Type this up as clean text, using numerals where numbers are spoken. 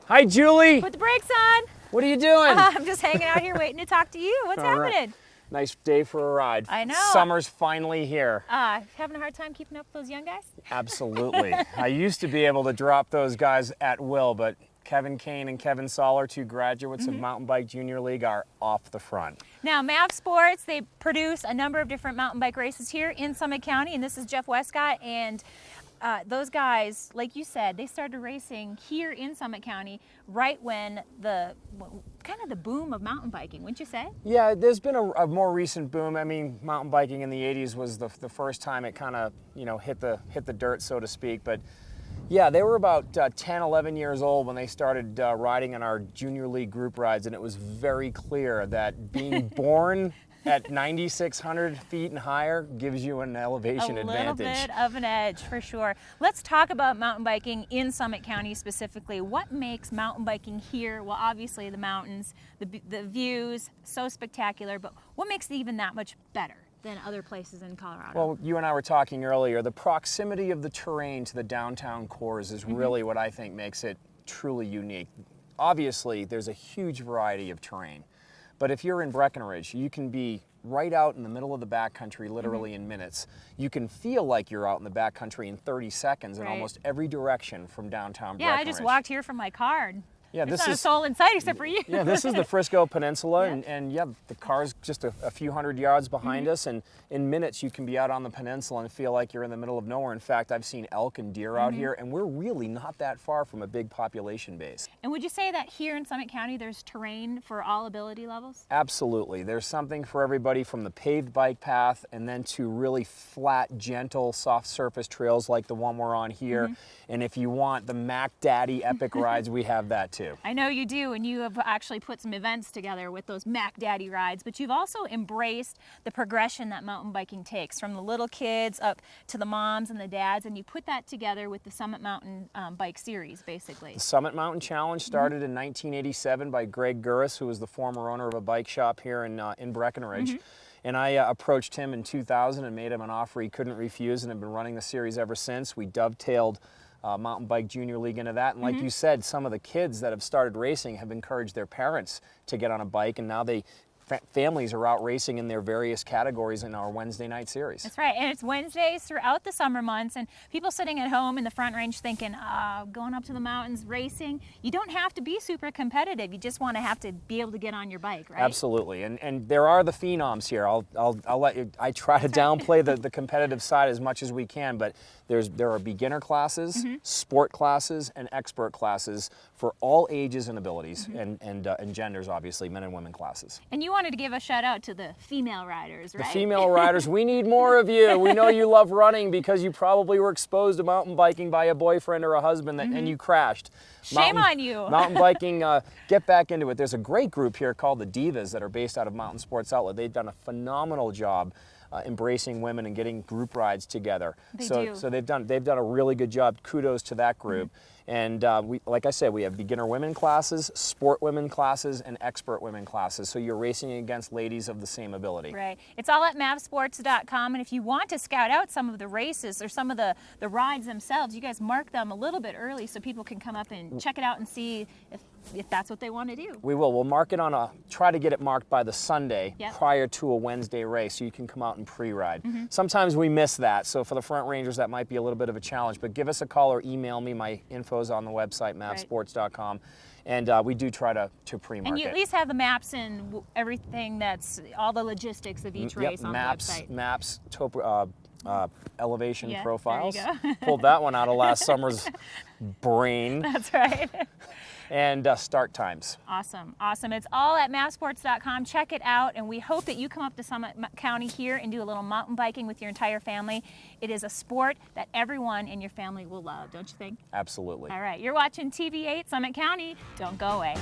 Hi, Julie. Put the brakes on. What are you doing? I'm just hanging out here waiting to talk to you. What's happening? Right. Nice day for a ride. I know. Summer's finally here. Having a hard time keeping up with those young guys? Absolutely. I used to be able to drop those guys at will, but Kevin Kane and Kevin Soller, two graduates of Mountain Bike Junior League, are off the front. Now, Mav Sports, they produce a number of different mountain bike races here in Summit County, and this is Jeff Wescott, and those guys, like you said, they started racing here in Summit County right when the boom of mountain biking, wouldn't you say? Yeah, there's been a more recent boom. I mean, mountain biking in the 80s was the first time it kind of, hit the dirt, so to speak. But yeah, they were about 10, 11 years old when they started riding on our junior league group rides, and it was very clear that being born at 9,600 feet and higher gives you an elevation advantage. A little bit of an edge, for sure. Let's talk about mountain biking in Summit County specifically. What makes mountain biking here? Well, obviously the mountains, the views, so spectacular, but what makes it even that much better than other places in Colorado? Well, you and I were talking earlier, the proximity of the terrain to the downtown cores is really what I think makes it truly unique. Obviously, there's a huge variety of terrain. But if you're in Breckenridge, you can be right out in the middle of the backcountry literally in minutes. You can feel like you're out in the backcountry in 30 seconds in almost every direction from downtown Breckenridge. Yeah, I just walked here from my car. Yeah, There's not a soul in sight except for you. Yeah, this is the Frisco Peninsula, and yeah, the car's just a few hundred yards behind us, and in minutes you can be out on the peninsula and feel like you're in the middle of nowhere. In fact, I've seen elk and deer out here, and we're really not that far from a big population base. And would you say that here in Summit County there's terrain for all ability levels? Absolutely. There's something for everybody, from the paved bike path and then to really flat, gentle, soft surface trails like the one we're on here. And if you want the Mac Daddy epic rides, we have that too. I know you do, and you have actually put some events together with those Mac Daddy rides, but you've also embraced the progression that mountain biking takes, from the little kids up to the moms and the dads, and you put that together with the Summit Mountain Bike Series, basically. The Summit Mountain Challenge started in 1987 by Greg Gurris, who was the former owner of a bike shop here in Breckenridge. And I approached him in 2000 and made him an offer he couldn't refuse, and have been running the series ever since. We dovetailed Mountain Bike Junior League into that, and like you said, some of the kids that have started racing have encouraged their parents to get on a bike, and now families are out racing in their various categories in our Wednesday night series. That's right, and it's Wednesdays throughout the summer months, and people sitting at home in the Front Range thinking, going up to the mountains racing, you don't have to be super competitive, you just want to have to be able to get on your bike, right? Absolutely, and there are the phenoms here. I'll let you, I try to downplay the competitive side as much as we can, but there are beginner classes, sport classes, and expert classes for all ages and abilities, and genders, obviously, men and women classes. And you wanted to give a shout out to the female riders, right? The female riders, we need more of you. We know you love running because you probably were exposed to mountain biking by a boyfriend or a husband and you crashed. Shame on you. Mountain biking, get back into it. There's a great group here called the Divas that are based out of Mountain Sports Outlet. They've done a phenomenal job embracing women and getting group rides together. So they've done a really good job. Kudos to that group. And like I said, we have beginner women classes, sport women classes, and expert women classes. So you're racing against ladies of the same ability. Right. It's all at mavsports.com. And if you want to scout out some of the races or some of the rides themselves, you guys mark them a little bit early so people can come up and check it out and see if that's what they want to do. We will. We'll mark it try to get it marked by the Sunday prior to a Wednesday race, so you can come out and pre-ride. Sometimes we miss that, so for the Front Rangers that might be a little bit of a challenge, but give us a call or email me. My info's on the website, mavsports.com, and we do try to pre-mark it. And you at least have the maps and everything, that's all the logistics of each race on the website. Maps, elevation profiles. There you go. Pulled that one out of last summer's brain. That's right. And start times. Awesome, awesome. It's all at mavsports.com. Check it out, and we hope that you come up to Summit County here and do a little mountain biking with your entire family. It is a sport that everyone in your family will love, don't you think? Absolutely. All right, you're watching TV8 Summit County. Don't go away.